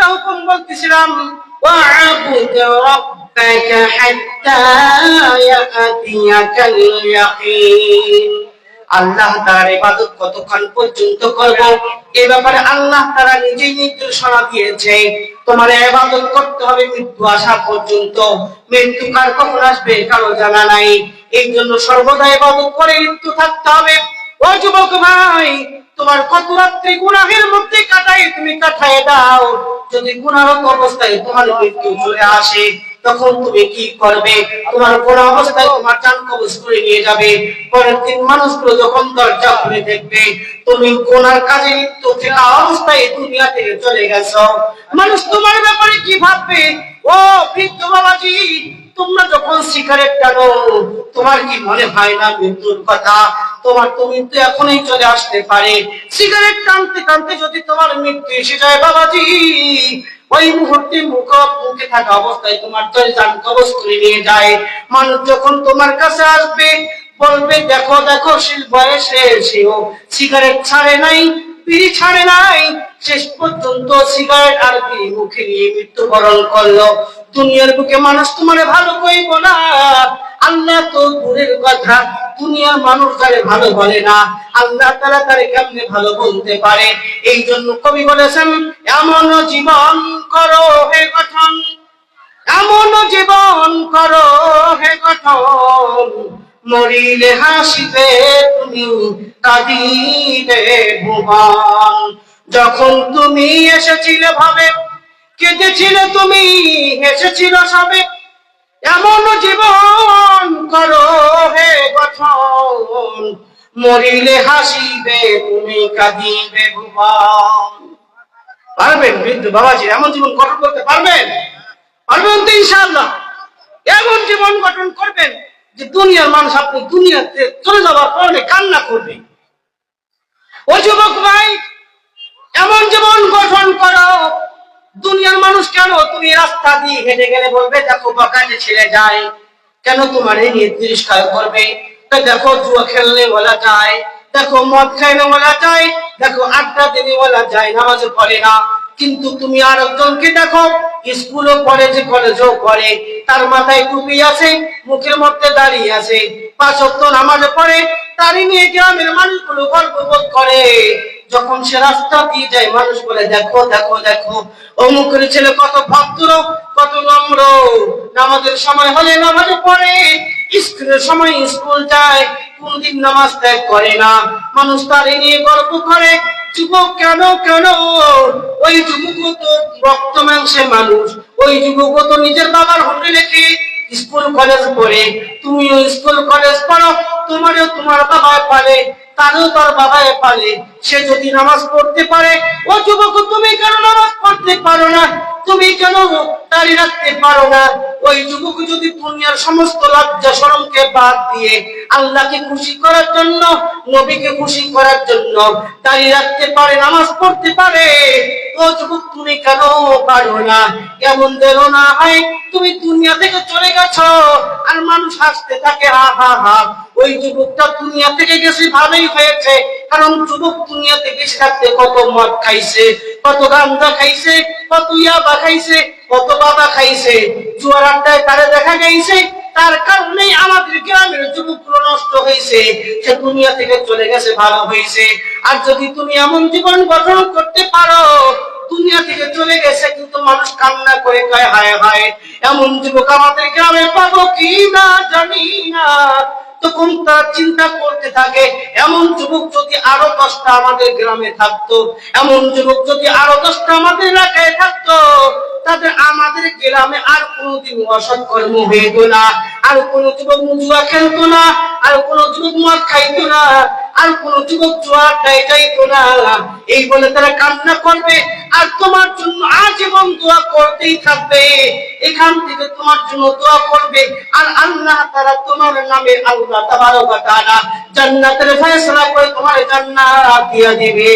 একটা হুকুম বলতেছিলাম, ওয়া'বুদ রাব্বাকা হাত্তা ইয়াতিয়াকাল ইয়াকিন। আল্লাহ তাআলার ইবাদত কতক্ষণ পর্যন্ত করব, এই ব্যাপারে আল্লাহ তাআলা নিজেই নির্দেশনা দিয়েছে। তোমার ইবাদত করতে হবে মৃত্যু আসা পর্যন্ত। মৃত্যু কার কখন আসবে কারো জানা নাই, এই জন্য সর্বদা ইবাদত করে মৃত্যু থাকতে হবে। ও যুবক ভাই, তোমার কত রাত্রি গুনাহের মধ্যে কাটাই তুমি কাটায় দাও, যদি গুনাহরত অবস্থায় তোমার মৃত্যু চলে আসে তখন তুমি কি করবে? তোমার গুনাহ অবস্থায় তোমার জান কবজ করে নিয়ে যাবে। পরের দিন মানুষগুলো যখন দরজা খুলে দেখবে তুমি গুনার কাজে লিপ্ত থাকা অবস্থায় দুনিয়া থেকে চলে গেছো, মানুষ তোমার ব্যাপারে কি ভাববে? ও বৃদ্ধ বাবাজি, তোমরা যখন সিগারেট টানো তোমার কি মনে হয় না মৃত্যুর কথা? তুমি তো এখনই চলে আসতে পারে। সিগারেট টানতে টানতে যদি তোমার মৃত্যু এসে যায় বাবাজি, ওই মুহূর্তে মুখে থাকা অবস্থায় তোমার জান কবজ করে নিয়ে যায়। মানুষ যখন তোমার কাছে আসবে বলবে, দেখো দেখো সেই বয়সে সেও সিগারেট ছাড়ে নাই, বিড়ি ছাড়ে নাই, শেষ পর্যন্ত সিগারেট আর বিড়ি মুখে নিয়ে মৃত্যুবরণ করলো। দুনিয়ার বুকে মানুষ তোমারে ভালো কইব না, আল্লাহ তো দূরের কথা, দুনিয়ার মানুষ তারে ভালো বলে না, আল্লাহ তাআলা তারে কেমনে ভালো বলতে পারে? এই জন্য কবি বলেছেন, এমন জীবন করো হে গঠন, এমন জীবন করো হে গঠন, মরিলে হাসিবে তুমি, কাঁদিবে ভুবন। যখন তুমি এসেছিলে ভাবে, কেঁদেছিলে তুমি, হেসেছিল সবে, এমন জীবন করো হে গঠন, মরিলে হাসিবে তুমি, কাঁদিবে ভুবন। পারবেন বৃদ্ধ বাবাজি এমন জীবন গঠন করতে পারবেন? পারবেন তো ইনশাআল্লাহ? এমন জীবন গঠন করবেন যে দুনিয়ার মানুষ আপনি দুনিয়াতে চলে যাওয়ার কারণে কান্না করবে। ও যুবক ভাই, এমন জীবন গঠন করো দুনিয়ার মানুষ কেন তুমি রাস্তা দিয়ে হেঁটে গেলে বলবে, দেখো বাগানে ছেড়ে যায়, কেন তোমার এই নিয়ে তিরস্কার করবে? দেখো জুয়া খেললে বলা যায়, দেখো মদ খাইলে বলা যায়, দেখো আড্ডা দিলে বলা যায়, নামাজে পড়ে না। কিন্তু তুমি আর একজনকে দেখো স্কুলও পড়ে, যে কলেজও পড়ে, তার মাথায় টুপি আছে, মুখের মধ্যে দাড়ি আছে, 5 ওয়াক্ত নামাজে পড়ে, তারই নিয়ে গ্রামের মানুষগুলো গর্ববোধ করে। যখন সে রাস্তা দিয়ে যায় মানুষ বলে, দেখো দেখো দেখো অমুকের ছেলে কত ভদ্র, কত নম্র, নামাজের সময় হলে নামাজে পড়ে, স্কুলের সময় স্কুল যায়, কোনদিন নামাজ ত্যাগ করে না। মানুষ তারই নিয়ে গর্ব করে। যুবক কেন কেন? ওই যুবক তো রক্ত মাংসের মানুষ, ওই যুবক তো নিজের বাবার হোটেলে খেয়ে স্কুল কলেজ পড়ে, তুমিও স্কুল কলেজ পড়ো, তোমারও তোমার বাবা পালে, তারও তার বাবাই পালে। সে যদি নামাজ পড়তে পারে, ও যুবক তুমি কেন নামাজ পড়তে পারো না? তুমি কেন দাড়ি রাখতে পারো না? ওই যুবক যদি দুনিয়ার সমস্ত লজ্জা শরমকে বাদ দিয়ে আল্লাহকে খুশি করার জন্য, নবীকে খুশি করার জন্য দাড়ি রাখতে পারে, নামাজ পড়তে পারে, ও যুবক তুমি কেন পারো না? কেমন যেন না হয় তুমি দুনিয়া থেকে চলে গেছো আর মানুষ হাসতে থাকে, হা হা হা। ওই যুবকটা দুনিয়া থেকে গেছে ভালোই হয়েছে, কারণ যুবক দুনিয়াতে বেঁচে থাকতে কত মদ খাইছে, কত গাঁজা খাইছে, কত ইয়াবা খাইছে, কত বাবা খাইছে, জুয়ার আড্ডায় তারে দেখা গেছে, তার কারণেই আমাদের গ্রামের যুবকগুলো নষ্ট হয়েছে। সে দুনিয়া থেকে চলে গেছে ভালো হয়েছে। আর যদি তুমি এমন জীবন গঠন করতে পারো, দুনিয়া থেকে চলে গেছে কিন্তু মানুষ কান্না করে কয় হায় হায়, এমন যুবক আমাদের গ্রামে পাবো কি না জানি না। তখন তারা চিন্তা করতে থাকে, এমন যুবক যদি আরো 10টা আমাদের গ্রামে থাকতো, এমন যুবক যদি আরো 10টা আমাদের এলাকায় থাকতো, তাদের আমাদের গ্রামে আর কোনোদিন অসৎকর্ম হইতো না, আর কোন যুবক জুয়া খেলতো না, আর কোন যুবক মদ খাইতো না, আর কোন যুবক জুয়াটায় যাইতো না। এই বলে তারা কান্না করবে আর তোমার জন্য আজীবন দোয়া করতেই থাকবে। এখান থেকে তোমার জন্য দোয়া করবে আর আল্লাহ তাআলা তোমার নামে আল্লাহ তাবারক ওয়া তাআলা জান্নাতের ফয়সালা করে তোমার জান্নাত দিয়া দিবে।